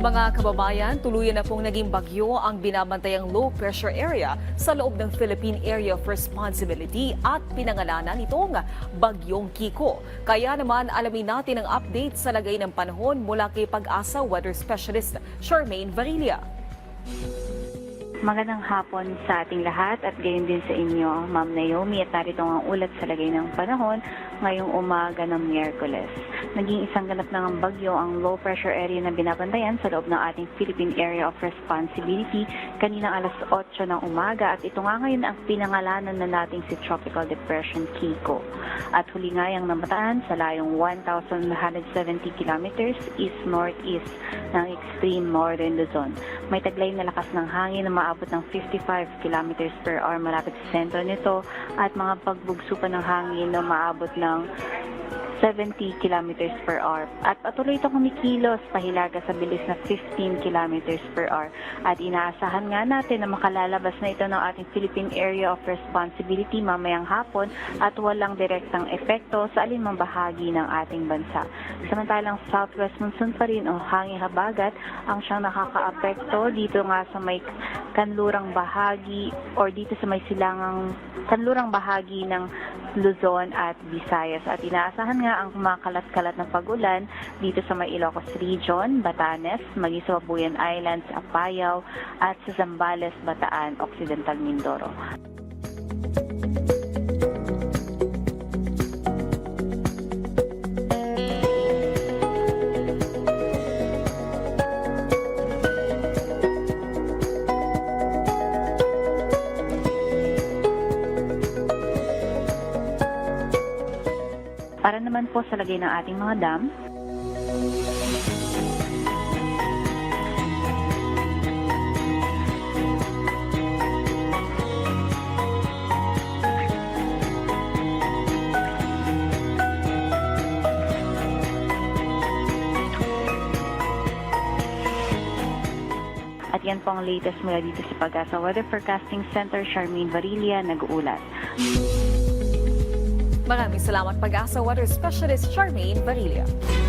Mga kababayan, tuluyan na pong naging bagyo ang binabantayang low pressure area sa loob ng Philippine Area of Responsibility at pinangalanan itong Bagyong Kiko. Kaya naman alamin natin ang update sa lagay ng panahon mula kay Pag-asa Weather Specialist Charmaine Varilla. Magandang hapon sa ating lahat at gayon din sa inyo, Ma'am Naomi, at narito ang ulat sa lagay ng panahon ngayong umaga ng Miyerkules. Naging isang ganap ng bagyo ang low pressure area na binabantayan sa loob ng ating Philippine Area of Responsibility kaninang alas 8 ng umaga, at ito nga ngayon ang pinangalanan na nating si Tropical Depression Kiko. At huli nga yung namataan sa layong 1,170 kilometers east-northeast ng extreme northern Luzon. May taglay na lakas ng hangin na maabot ng 55 kilometers per hour malapit sa sentro nito, at mga pagbugso pa ng hangin na maabot ng 70 kilometers per hour. At patuloy itong kumikilos pahilaga sa bilis na 15 kilometers per hour. At inaasahan nga natin na makalalabas na ito ng ating Philippine Area of Responsibility mamayang hapon at walang direktang epekto sa alinmang bahagi ng ating bansa. Samantalang southwest monsoon pa rin o hangin habagat ang siyang nakakaapekto dito nga sa may kanlurang bahagi or dito sa may silangang kanlurang bahagi ng Luzon at Visayas. At inaasahan nga ang kumakalat-kalat na pag-ulan dito sa may Ilocos Region, Batanes, maging sa Babuyan Islands, Apayao at sa Zambales, Bataan, Occidental Mindoro. Para naman po sa lagay ng ating mga dam, at yan po ang latest mula dito sa Pag-asa Weather Forecasting Center. Charmaine Varilla, nag-uulat. Maraming salamat Pag-asa Weather Specialist Charmaine Varilla.